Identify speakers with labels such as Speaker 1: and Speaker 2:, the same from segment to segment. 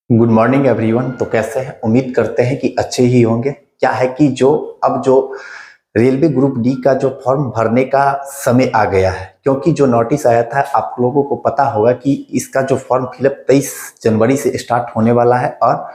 Speaker 1: Good morning everyone. तो कैसे हैं? उम्मीद करते हैं कि अच्छे ही होंगे। क्या है कि जो रेलवे ग्रुप डी का जो फॉर्म भरने का समय आ गया है, क्योंकि जो नोटिस आया था आप लोगों को पता होगा कि इसका जो फॉर्म फिलअप 23 जनवरी से स्टार्ट होने वाला है और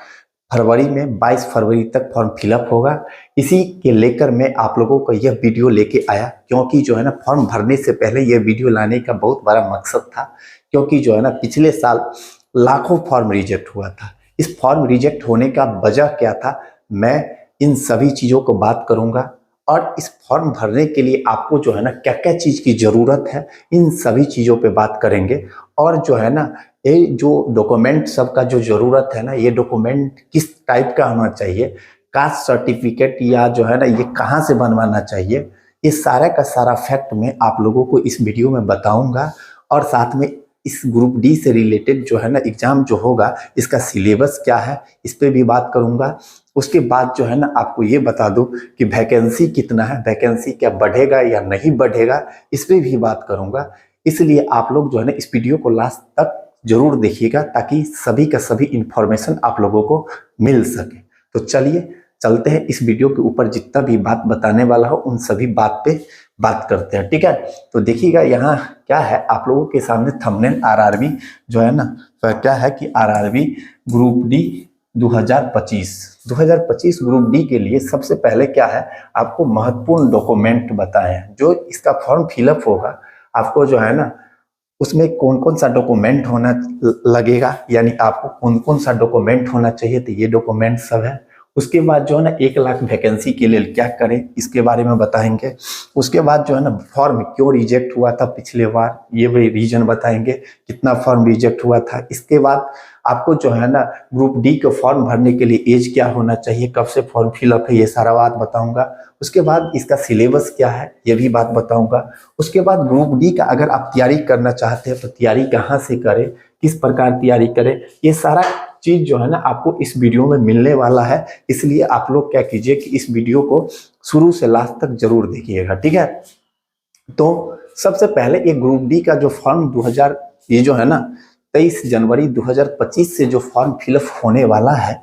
Speaker 1: फरवरी में 22 फरवरी तक फॉर्म फिलअप होगा। इसी के लेकर मैं आप लोगों को यह वीडियो लेके आया, क्योंकि जो है ना फॉर्म भरने से पहले यह वीडियो लाने का बहुत बड़ा मकसद था। क्योंकि जो है ना पिछले साल लाखों फॉर्म रिजेक्ट हुआ था। इस फॉर्म रिजेक्ट होने का वजह क्या था, मैं इन सभी चीज़ों को बात करूंगा। और इस फॉर्म भरने के लिए आपको जो है ना क्या क्या चीज़ की ज़रूरत है, इन सभी चीज़ों पे बात करेंगे। और जो है ना ये जो डॉक्यूमेंट सबका जो ज़रूरत है ना, ये डॉक्यूमेंट किस टाइप का होना चाहिए, कास्ट सर्टिफिकेट या जो है ना ये कहाँ से बनवाना चाहिए, ये सारा का सारा फैक्ट मैं आप लोगों को इस वीडियो में बताऊंगा। और साथ में इस ग्रुप डी से रिलेटेड जो है ना एग्जाम जो होगा, इसका सिलेबस क्या है, इस पे भी बात करूंगा। उसके बाद जो है ना आपको ये बता दूं कि वैकेंसी कितना है, वैकेंसी क्या बढ़ेगा या नहीं बढ़ेगा, इस पे भी बात करूंगा। इसलिए आप लोग जो है ना इस वीडियो को लास्ट तक जरूर देखिएगा, ताकि सभी का सभी इंफॉर्मेशन आप लोगों को मिल सके। तो चलिए चलते हैं, इस वीडियो के ऊपर जितना भी बात बताने वाला हो उन सभी बात पे बात करते हैं, ठीक है। तो देखिएगा यहाँ क्या है, आप लोगों के सामने थंबनेल आरआरबी जो है ना, तो क्या है कि RRB group D 2025 group D के लिए सबसे पहले क्या है, आपको महत्वपूर्ण डॉक्यूमेंट बताए हैं। जो इसका फॉर्म फिलअप होगा, आपको जो है ना उसमें कौन कौन सा डॉक्यूमेंट होना लगेगा, यानी आपको कौन कौन सा डॉक्यूमेंट होना चाहिए, तो ये डॉक्यूमेंट सब है। उसके बाद जो है ना 1 लाख वैकेंसी के लिए क्या करें, इसके बारे में बताएंगे। उसके बाद जो है ना फॉर्म क्यों रिजेक्ट हुआ था पिछले बार, ये भी रीजन बताएंगे, कितना फॉर्म रिजेक्ट हुआ था। इसके बाद आपको जो है ना ग्रुप डी का फॉर्म भरने के लिए एज क्या होना चाहिए, कब से फॉर्म फिलअप है, ये सारा बात बताऊंगा। उसके बाद इसका सिलेबस क्या है, ये भी बात बताऊंगा। उसके बाद ग्रुप डी का अगर आप तैयारी करना चाहते हैं तो तैयारी कहाँ से करें, किस प्रकार तैयारी करें, ये सारा चीज जो है ना आपको इस वीडियो में मिलने वाला है। इसलिए आप लोग क्या कीजिए कि इस वीडियो को शुरू से लास्ट तक जरूर देखिएगा, ठीक है। तो सबसे पहले ये ग्रुप डी का जो फॉर्म 2000 ये जो है ना 23 जनवरी 2025 से जो फॉर्म फिलअप होने वाला है,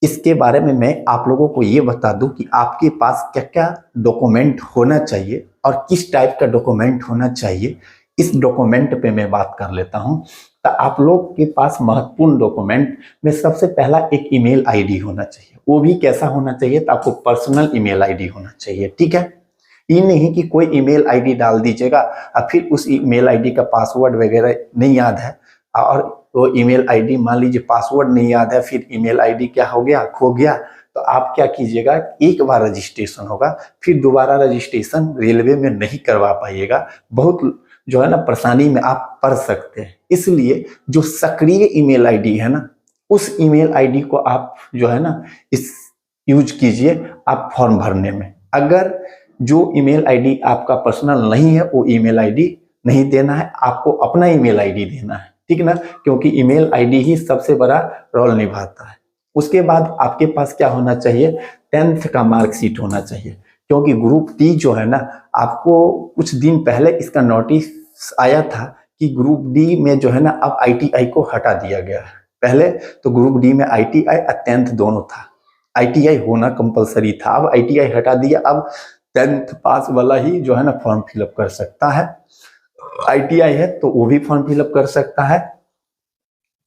Speaker 1: इसके बारे में मैं आप लोगों को ये बता दूं कि आपके पास क्या क्या डॉक्यूमेंट होना चाहिए और किस टाइप का डॉक्यूमेंट होना चाहिए। इस डॉक्यूमेंट पे मैं बात कर लेता हूं। तो आप लोग के पास महत्वपूर्ण डॉक्यूमेंट में सबसे पहला एक ईमेल आईडी होना चाहिए। वो भी कैसा होना चाहिए, तो आपको पर्सनल ईमेल आईडी होना चाहिए, ठीक है। ये नहीं कि कोई ईमेल आईडी डाल दीजिएगा और फिर उस ईमेल आईडी का पासवर्ड वगैरह नहीं याद है, और वो ईमेल आईडी मान लीजिए पासवर्ड नहीं याद है, फिर ईमेल आईडी क्या हो गया, खो गया। तो आप क्या कीजिएगा, एक बार रजिस्ट्रेशन होगा, फिर दोबारा रजिस्ट्रेशन रेलवे में नहीं करवा पाइएगा। बहुत जो है ना परेशानी में आप पड़ सकते हैं। इसलिए जो सक्रिय ईमेल आईडी है ना, उस ईमेल आईडी को आप जो है ना इस यूज कीजिए आप फॉर्म भरने में। अगर जो ईमेल आईडी आपका पर्सनल नहीं है, वो ईमेल आईडी नहीं देना है, आपको अपना ईमेल आईडी देना है, ठीक ना। क्योंकि ईमेल आईडी ही सबसे बड़ा रोल निभाता है। उसके बाद आपके पास क्या होना चाहिए, 10th का मार्कशीट होना चाहिए। क्योंकि ग्रुप डी जो है ना, आपको कुछ दिन पहले इसका नोटिस आया था कि ग्रुप डी में जो है ना अब आईटीआई को हटा दिया गया है। पहले तो ग्रुप डी में आईटीआई और 10th दोनों था, आईटीआई होना कंपलसरी था, अब आईटीआई हटा दिया। अब 10th पास वाला ही जो है ना फॉर्म फिलअप कर सकता है। आईटीआई है तो वो भी फॉर्म फिलअप कर सकता है।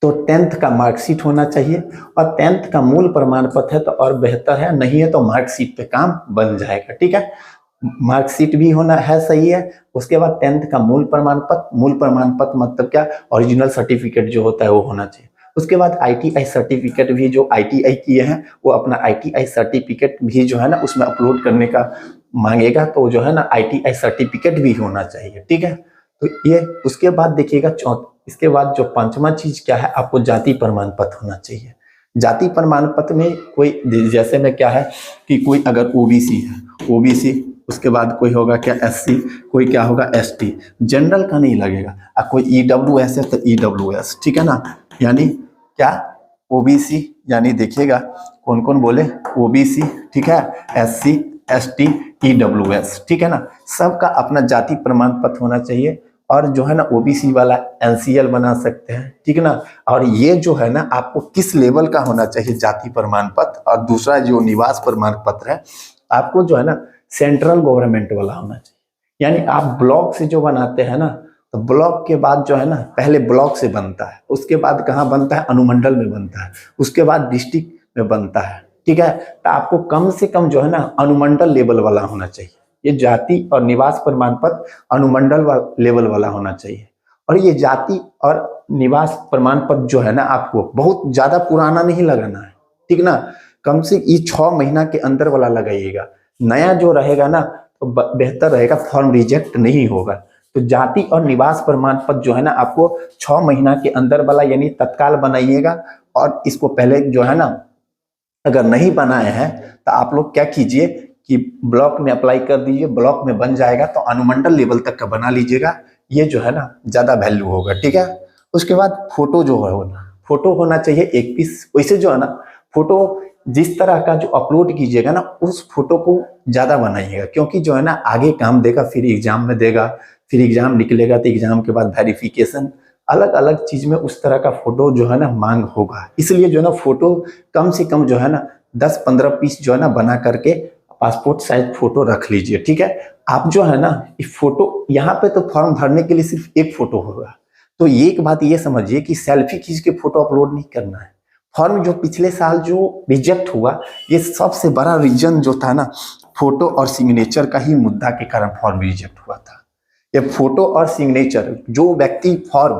Speaker 1: तो 10th का मार्कशीट होना चाहिए, और 10th का मूल प्रमाण पत्र है तो और बेहतर है, नहीं है तो मार्कशीट पे काम बन जाएगा, ठीक है। मार्कशीट भी होना है, सही है। उसके बाद 10th का मूल प्रमाण पत्र मतलब क्या, ओरिजिनल सर्टिफिकेट जो होता है वो होना चाहिए। उसके बाद आईटीआई सर्टिफिकेट भी, जो आईटीआई किए हैं वो अपना आईटीआई सर्टिफिकेट भी जो है ना उसमें अपलोड करने का मांगेगा, तो जो है ना आईटीआई सर्टिफिकेट भी होना चाहिए, ठीक है। तो ये उसके बाद देखिएगा इसके बाद जो पांचवा चीज क्या है, आपको जाति प्रमाण पत्र होना चाहिए। जाति प्रमाण पत्र में कोई जैसे में क्या है कि कोई अगर ओबीसी है, ओबीसी, उसके बाद कोई होगा क्या एससी, कोई क्या होगा एसटी, जनरल का नहीं लगेगा। और कोई ईडब्ल्यूएस है तो ईडब्ल्यूएस, ठीक है ना। यानी क्या, ओबीसी यानी देखिएगा कौन कौन बोले, ओबीसी, ठीक है, एससी, एसटी, ईडब्ल्यूएस, ठीक है ना। सबका अपना जाति प्रमाण पत्र होना चाहिए। और जो है ना ओबीसी वाला एनसीएल बना सकते हैं, ठीक है ना। और ये जो है ना आपको किस लेवल का होना चाहिए जाति प्रमाण पत्र, और दूसरा जो निवास प्रमाण पत्र है आपको जो है ना सेंट्रल गवर्नमेंट वाला होना चाहिए। यानी आप ब्लॉक से जो बनाते हैं ना, तो ब्लॉक के बाद जो है ना पहले ब्लॉक से बनता है, उसके बाद कहाँ बनता है, अनुमंडल में बनता है, उसके बाद डिस्ट्रिक्ट में बनता है, ठीक है। तो आपको कम से कम जो है ना अनुमंडल लेवल वाला होना चाहिए। ये जाति और निवास प्रमाण पत्र अनुमंडल लेवल वाला होना चाहिए। और ये जाति और निवास प्रमाण पत्र जो है ना आपको बहुत ज्यादा पुराना नहीं लगाना है, ठीक ना। कम से ये 6 महीना के अंदर वाला लगाइएगा। नया जो रहेगा ना तो बेहतर रहेगा, फॉर्म रिजेक्ट नहीं होगा। तो जाति और निवास प्रमाण पत्र जो है ना आपको 6 महीना के अंदर वाला यानी तत्काल बनाइएगा। और इसको पहले जो है ना अगर नहीं बनाए हैं तो आप लोग क्या कीजिए कि ब्लॉक में अप्लाई कर दीजिए, ब्लॉक में बन जाएगा तो अनुमंडल लेवल तक का बना लीजिएगा। ये जो है ना ज्यादा वैल्यू होगा, ठीक है। उसके बाद फोटो जो है ना, फोटो होना चाहिए 1 पीस। वैसे जो है ना फोटो जिस तरह का जो अपलोड कीजिएगा ना उस फोटो को ज्यादा बनाइएगा, क्योंकि जो है ना आगे काम देगा, फिर एग्जाम में देगा, फिर एग्जाम निकलेगा तो एग्जाम के बाद वेरिफिकेशन, अलग अलग चीज में उस तरह का फोटो जो है ना मांग होगा। इसलिए जो है ना फोटो कम से कम जो है ना 10-15 पीस जो है ना बना करके पासपोर्ट साइज फोटो रख लीजिए, ठीक है। आप जो है ना इस फोटो यहाँ पे तो फॉर्म भरने के लिए सिर्फ एक फोटो होगा। तो एक बात ये समझिए कि सेल्फी खींच के फोटो अपलोड नहीं करना है। फॉर्म जो पिछले साल जो रिजेक्ट हुआ, ये सबसे बड़ा रीजन जो था ना फोटो और सिग्नेचर का ही मुद्दा के कारण फॉर्म रिजेक्ट हुआ था। ये फोटो और सिग्नेचर, जो व्यक्ति फॉर्म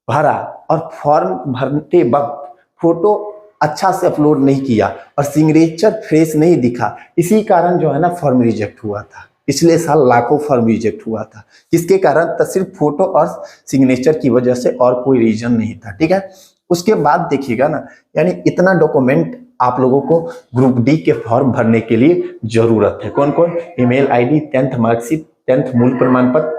Speaker 1: भरा और फॉर्म भरते वक्त फोटो अच्छा से अपलोड नहीं किया और सिग्नेचर फ्रेश नहीं दिखा, इसी कारण जो है ना फॉर्म रिजेक्ट हुआ था। पिछले साल लाखों फॉर्म रिजेक्ट हुआ था, किसके कारण? तो सिर्फ फोटो और सिग्नेचर की वजह से, और कोई रीजन नहीं था, ठीक है। उसके बाद देखिएगा ना, यानी इतना डॉक्यूमेंट आप लोगों को ग्रुप डी के फॉर्म भरने के लिए जरूरत है। कौन कौन? Email ID, 10th marksheet, 10th मूल प्रमाण पत्र,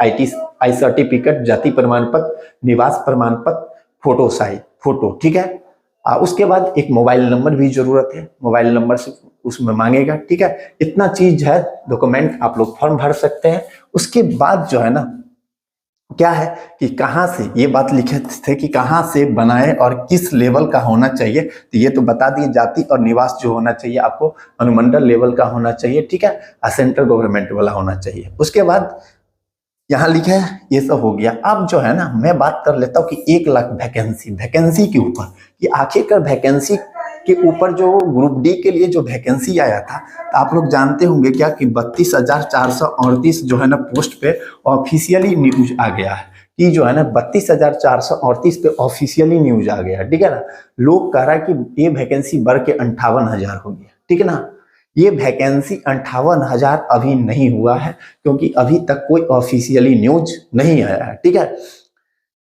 Speaker 1: आई सर्टिफिकेट, जाति प्रमाण पत्र, निवास प्रमाण पत्र, फोटो साइज फोटो, ठीक है। उसके बाद एक मोबाइल नंबर भी जरूरत है, मोबाइल नंबर से उसमें मांगेगा, ठीक है। इतना चीज है, डॉक्यूमेंट आप लोग फॉर्म भर सकते हैं। उसके बाद जो है ना क्या है कि कहाँ से, ये बात लिखे थे कि कहाँ से बनाए और किस लेवल का होना चाहिए, तो ये तो बता दिए। जाति और निवास जो होना चाहिए आपको अनुमंडल लेवल का होना चाहिए, ठीक है, सेंट्रल गवर्नमेंट वाला होना चाहिए। उसके बाद यहाँ लिखे है, ये सब हो गया। अब जो है ना मैं बात कर लेता हूँ कि 1 लाख वैकेंसी के ऊपर, कि आखिरकार वैकेंसी के ऊपर जो ग्रुप डी के लिए जो वैकेंसी आया था, तो आप लोग जानते होंगे क्या कि 32,438 जो है ना पोस्ट पे ऑफिशियली न्यूज आ गया है कि जो है ना 32,438 पे ऑफिशियली न्यूज आ गया है, ठीक है ना। लोग कह रहा है कि ये वैकेंसी बढ़ के 58,000 हो गया, ठीक है ना। ये वैकेंसी 58,000 अभी नहीं हुआ है, क्योंकि अभी तक कोई ऑफिशियली न्यूज नहीं आया है, ठीक है।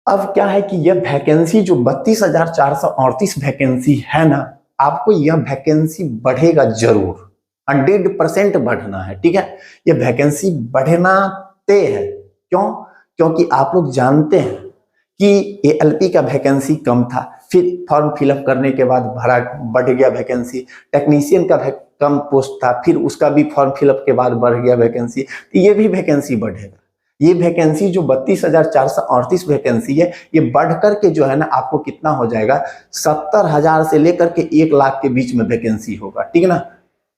Speaker 1: अब क्या है कि यह वैकेंसी जो 32,438 वैकेंसी है ना, आपको यह वैकेंसी बढ़ेगा जरूर, 100% बढ़ना है, ठीक है। यह वैकेंसी बढ़ना तय है। क्यों? क्योंकि आप लोग जानते हैं कि एएलपी का वैकेंसी कम था, फिर फॉर्म फिलअप करने के बाद भरा बढ़ गया वैकेंसी। टेक्नीशियन का कम पोस्ट था, फिर उसका भी फॉर्म फिलअप के बाद बढ़ गया वैकेंसी, तो ये भी वैकेंसी बढ़ेगा। ये वैकेंसी जो 32,438 वैकेंसी है, ये बढ़ करके जो है ना आपको कितना हो जाएगा, 70,000 से लेकर के 1 लाख के बीच में वैकेंसी होगा, ठीक है ना।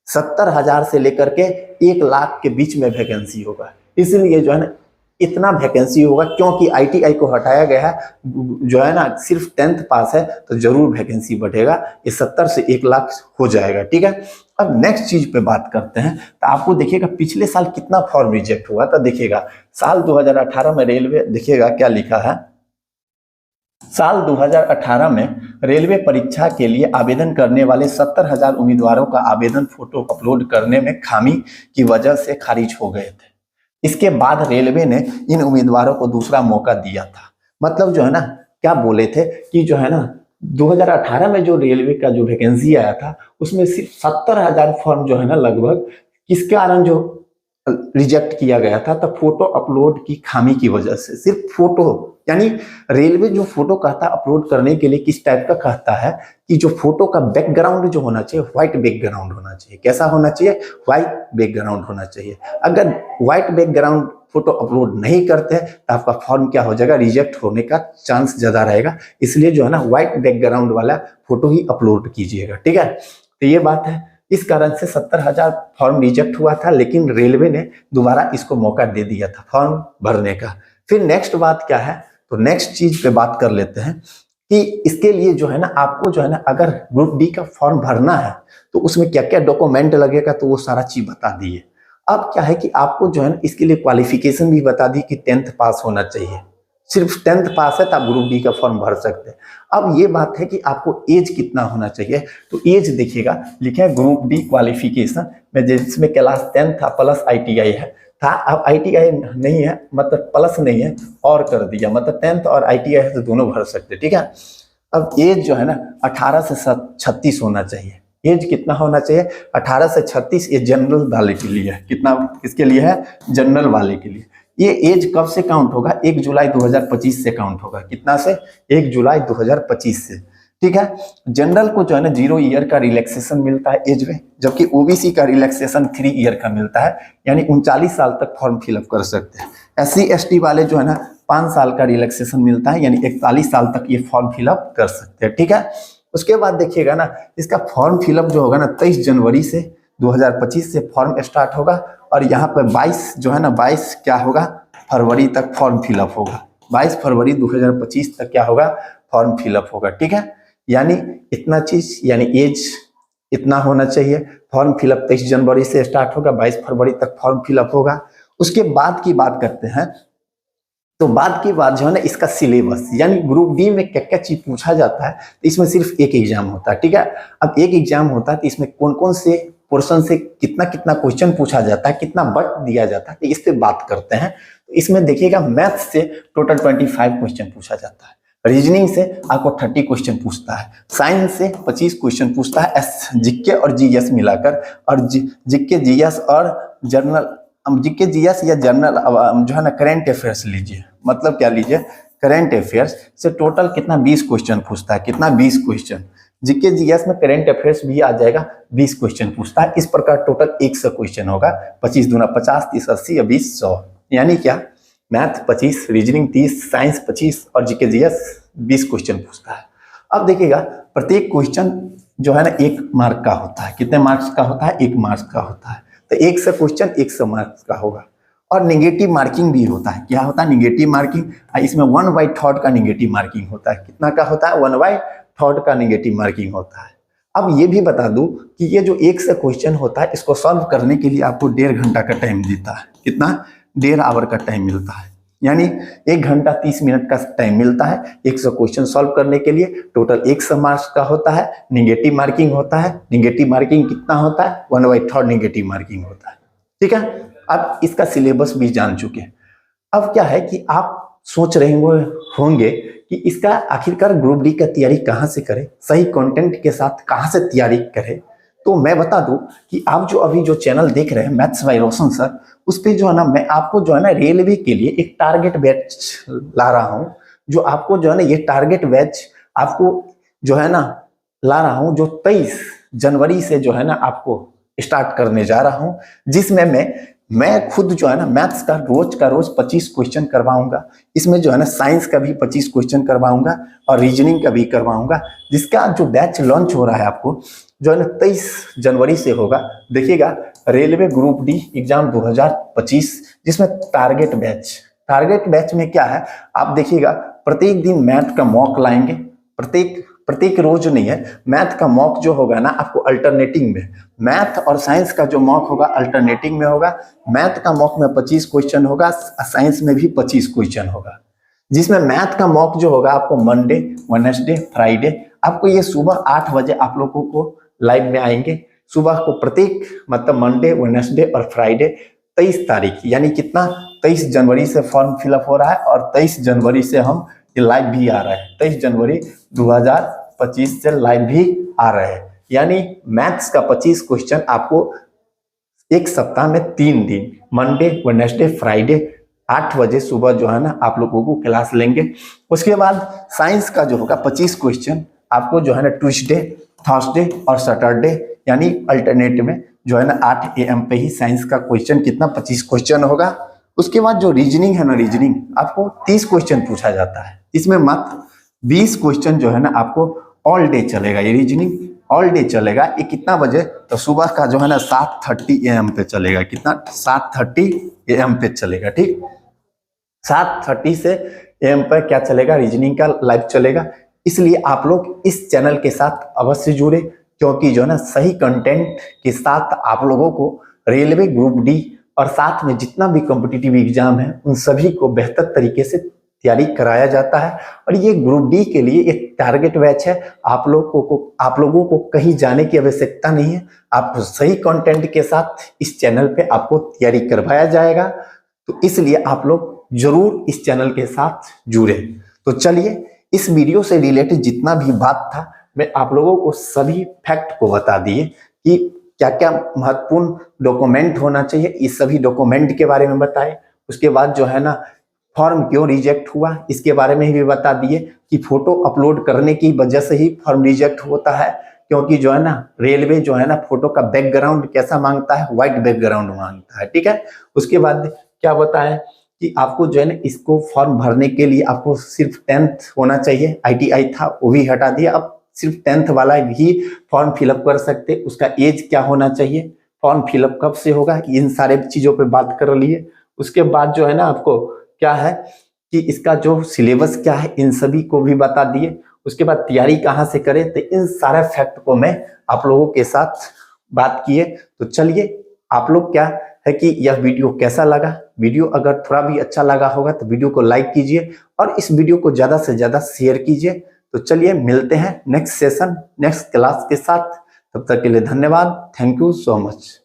Speaker 1: 70,000 से लेकर के 1 लाख के बीच में वैकेंसी होगा। इसलिए जो है ना इतना वैकेंसी होगा, क्योंकि आईटीआई को हटाया गया है, जो है ना सिर्फ 10th पास है, तो जरूर वैकेंसी बढ़ेगा। ये 70 से 1 लाख हो जाएगा, ठीक है। अब नेक्स्ट चीज पे बात करते हैं, तो आपको देखिएगा पिछले साल कितना फॉर्म रिजेक्ट हुआ था। देखिएगा साल 2018 में रेलवे, देखिएगा क्या लिखा है, साल 2018 में रेलवे परीक्षा के लिए आवेदन करने वाले 70,000 उम्मीदवारों का आवेदन फोटो अपलोड करने में खामी की वजह से खारिज हो गए थे। इसके बाद रेलवे ने इन उम्मीदवारों को दूसरा मौका दिया था। मतलब जो है ना क्या बोले थे कि जो है ना 2018 में जो रेलवे का जो वैकेंसी आया था, उसमें सिर्फ 70,000 फॉर्म जो है ना लगभग किस कारण जो रिजेक्ट किया गया था, तो फोटो अपलोड की खामी की वजह से। सिर्फ फोटो, यानी रेलवे जो फोटो कहता है अपलोड करने के लिए किस टाइप का कहता है कि जो फोटो का बैकग्राउंड जो होना चाहिए, व्हाइट बैकग्राउंड होना चाहिए। कैसा होना चाहिए? व्हाइट बैकग्राउंड होना चाहिए। अगर व्हाइट बैकग्राउंड फोटो अपलोड नहीं करते हैं तो आपका फॉर्म क्या हो जाएगा, रिजेक्ट होने का चांस ज़्यादा रहेगा। इसलिए जो है ना व्हाइट बैकग्राउंड वाला फोटो ही अपलोड कीजिएगा, ठीक है। तो ये बात है, इस कारण से 70,000 फॉर्म रिजेक्ट हुआ था, लेकिन रेलवे ने दोबारा इसको मौका दे दिया था फॉर्म भरने का। फिर नेक्स्ट बात क्या है, तो नेक्स्ट चीज पे बात कर लेते हैं कि इसके लिए जो है ना आपको जो है ना अगर ग्रुप डी का फॉर्म भरना है तो उसमें क्या क्या डॉक्यूमेंट लगेगा, तो वो सारा चीज बता दिए। अब क्या है कि आपको जो है ना इसके लिए क्वालिफिकेशन भी बता दी कि 10th पास होना चाहिए, सिर्फ 10th पास है तो आप ग्रुप डी का फॉर्म भर सकते हैं। अब ये बात है कि आपको एज कितना होना चाहिए, तो एज देखिएगा लिखे है ग्रुप डी क्वालिफिकेशन में, जिसमें क्लास 10 था प्लस ITI है था। अब ITI नहीं है मतलब प्लस नहीं है और कर दिया, मतलब 10th और ITI है तो दोनों भर सकते, ठीक है। अब एज जो है ना 18 से 36 होना चाहिए। एज कितना होना चाहिए, 18 से 36। ये जनरल वाले के लिए है, कितना किसके लिए है, जनरल वाले के लिए। ये एज कब से काउंट होगा, 1 जुलाई 2025 से काउंट होगा। कितना से, 1 जुलाई 2025 से, ठीक है। जनरल को जो है ना 0 ईयर का रिलैक्सेशन मिलता है एज में, जबकि OBC का रिलैक्सेशन 3 ईयर का मिलता है, यानी 39 साल तक फॉर्म फिलअप कर सकते हैं। SC ST वाले जो है ना 5 साल का रिलैक्सेशन मिलता है, यानी 41 साल तक ये फॉर्म फिलअप कर सकते हैं, ठीक है। उसके बाद देखिएगा ना इसका फॉर्म फिलअप जो होगा ना 23 जनवरी से 2025 से फॉर्म स्टार्ट होगा, और यहाँ पर 22 जो है ना 22 क्या होगा, फरवरी तक फॉर्म फिलअप होगा। 22 फरवरी 2025 तक क्या होगा, फॉर्म फिलअप होगा, ठीक है। यानी इतना चीज, यानी एज इतना होना चाहिए। फॉर्म फिलअप 23 जनवरी से स्टार्ट होगा, 22 फरवरी तक फॉर्म फिलअप होगा। उसके बाद की बात करते हैं, तो बाद की बात जो है ना इसका सिलेबस, यानी ग्रुप डी में क्या क्या चीज पूछा जाता है। तो इसमें सिर्फ एक एग्जाम होता है, ठीक है। अब एक एग्जाम होता है तो इसमें कौन कौन से पोर्शन से कितना कितना क्वेश्चन पूछा जाता है, कितना बट दिया जाता है, तो इस पे बात करते हैं। तो इसमें देखिएगा मैथ्स से टोटल 25 क्वेश्चन पूछा जाता है, रीजनिंग से आपको 30 क्वेश्चन पूछता है, साइंस से 25 क्वेश्चन पूछता है, जीके और GS मिलाकर, और जीके GS और जर्नल, जीके GS या जर्नल जो है ना करेंट अफेयर्स लीजिए, मतलब क्या लीजिए, करेंट अफेयर्स से टोटल कितना 20 क्वेश्चन पूछता है, कितना 20 क्वेश्चन। जीके GS में करेंट अफेयर्स भी आ जाएगा, 20 क्वेश्चन पूछता है। इस प्रकार टोटल 100 क्वेश्चन होगा, 25 दूना 50, 30 80 20 100, यानी क्या, मैथ 25, रीजनिंग 30, साइंस 25 और जीके GS 20 क्वेश्चन पूछता है। अब देखिएगा प्रत्येक क्वेश्चन जो है ना 1 मार्क का होता है। कितने मार्क्स का होता है, 1 मार्क्स का होता है। तो 100 क्वेश्चन 100 मार्क्स का होगा। और नेगेटिव मार्किंग भी होता है। क्या होता है, नेगेटिव मार्किंग। इसमें 1/3 का नेगेटिव मार्किंग होता है। कितना का होता है, 1/3 का नेगेटिव मार्किंग होता है। अब ये भी बता दूं कि ये जो 100 क्वेश्चन होता है, इसको सॉल्व करने के लिए आपको 1.5 घंटा का टाइम देता है। कितना, 1.5 आवर का टाइम मिलता है, यानी 1 घंटा 30 मिनट का टाइम मिलता है 100 क्वेश्चन सॉल्व करने के लिए। टोटल 100 मार्क्स का होता है। नेगेटिव मार्किंग होता है। नेगेटिव मार्किंग कितना होता है, 1/3 नेगेटिव मार्किंग होता है, ठीक है। अब इसका सिलेबस भी जान चुके हैं। अब क्या है कि आप सोच रहे होंगे कि इसका आखिरकार ग्रुप डी का तैयारी कहाँ से करें, सही कंटेंट के साथ कहाँ से तैयारी करें। तो मैं बता दूं कि आप जो अभी जो चैनल देख रहे हैं मैथ्स बाय रोशन सर, उस पे जो है ना मैं आपको जो है ना रेलवे के लिए एक टारगेट बैच ला रहा हूं, जो आपको जो है ना ये टारगेट बैच आपको जो है ना ला रहा हूं, जो 23 जनवरी से जो है ना आपको स्टार्ट करने जा रहा हूं, जिसमें मैं खुद जो है ना मैथ्स का रोज 25 क्वेश्चन करवाऊंगा। इसमें जो है ना साइंस का भी 25 क्वेश्चन करवाऊंगा और रीजनिंग का भी करवाऊंगा, जिसका जो बैच लॉन्च हो रहा है आपको जो है ना 23 जनवरी से होगा। देखिएगा रेलवे ग्रुप डी एग्जाम 2025, जिसमें टारगेट बैच में क्या है, आप देखिएगा प्रत्येक दिन मैथ का मॉक लाएंगे। प्रत्येक रोज नहीं है, मैथ का मॉक जो होगा ना आपको अल्टरनेटिंग में, मैथ और साइंस का जो मॉक होगा अल्टरनेटिंग में होगा। मैथ का मॉक में 25 क्वेश्चन होगा, साइंस में भी 25 क्वेश्चन होगा, जिसमें मैथ का मॉक जो होगा आपको मंडे, वेडनेसडे, फ्राइडे, आपको ये सुबह 8 बजे आप लोगों को लाइव में आएंगे। सुबह को प्रत्येक मतलब मंडे, वेडनेसडे और फ्राइडे 23 तारीख, यानी कितना 23 जनवरी से फॉर्म फिलअप हो रहा है और 23 जनवरी से हम लाइव भी आ रहा है। 23 जनवरी 2025 से लाइव भी आ रहे हैं, यानी मैथ्स का 25 क्वेश्चन आपको एक सप्ताह में 3 दिन, मंडे, वेडनेसडे, फ्राइडे 8 बजे सुबह जो है ना आप लोगों को क्लास लेंगे। उसके बाद साइंस का जो होगा 25 क्वेश्चन आपको जो है ना ट्यूसडे, थर्सडे और सैटरडे, यानी अल्टरनेट में जो है ना 8 AM पे ही साइंस का क्वेश्चन कितना 25 क्वेश्चन होगा। उसके बाद जो रीजनिंग है ना, रीजनिंग आपको 30 क्वेश्चन पूछा जाता है, इसमें मात्र 20 क्वेश्चन जो है ना आपको ऑल डे चलेगा। ये रीजनिंग ऑल डे चलेगा। ये कितना बजे, तो सुबह का जो है ना 7:30 AM पे चलेगा। कितना, 7:30 AM पे चलेगा। ठीक, 7:30 से AM पर क्या चलेगा, रीजनिंग का लाइव चलेगा। इसलिए आप लोग इस चैनल के साथ अवश्य जुड़े, क्योंकि जो है ना सही कंटेंट के साथ आप लोगों को रेलवे ग्रुप डी और साथ में जितना भी कॉम्पिटिटिव एग्जाम है उन सभी को बेहतर तरीके से तैयारी कराया जाता है। और ये ग्रुप डी के लिए एक टारगेट बैच है। आप लोगों को कहीं जाने की आवश्यकता नहीं है। आप सही कंटेंट के साथ इस चैनल पे आपको तैयारी करवाया जाएगा। तो इसलिए आप लोग जरूर इस चैनल के साथ जुड़े। तो चलिए, इस वीडियो से रिलेटेड जितना भी बात था मैं आप लोगों को सभी फैक्ट को बता दिए कि क्या क्या महत्वपूर्ण डॉक्यूमेंट होना चाहिए, इस सभी डॉक्यूमेंट के बारे में बताए। उसके बाद जो है ना फॉर्म क्यों रिजेक्ट हुआ इसके बारे में भी बता दिए कि फोटो अपलोड करने की वजह से ही फॉर्म रिजेक्ट होता है, क्योंकि जो है ना रेलवे जो है ना फोटो का बैकग्राउंड कैसा मांगता है, व्हाइट बैकग्राउंड मांगता है। ठीक है, उसके बाद क्या बताया कि आपको जो है ना इसको फॉर्म भरने के लिए आपको सिर्फ 10th होना चाहिए। ITI था वो भी हटा दिया, अब सिर्फ 10th वाला भी फॉर्म फिलअप कर सकते। उसका एज क्या होना चाहिए, फॉर्म फिलअप कब से होगा, इन सारे चीजों पे बात कर लिए। उसके बाद जो है ना आपको क्या है कि इसका जो सिलेबस क्या है इन सभी को भी बता दिए। उसके बाद तैयारी कहाँ से करें, तो इन सारे फैक्ट को मैं आप लोगों के साथ बात किए। तो चलिए, आप लोग क्या है कि यह वीडियो कैसा लगा, वीडियो अगर थोड़ा भी अच्छा लगा होगा तो वीडियो को लाइक कीजिए और इस वीडियो को ज्यादा से ज्यादा शेयर कीजिए। तो चलिए मिलते हैं नेक्स्ट सेशन नेक्स्ट क्लास के साथ। तब तक के लिए धन्यवाद। Thank you so much.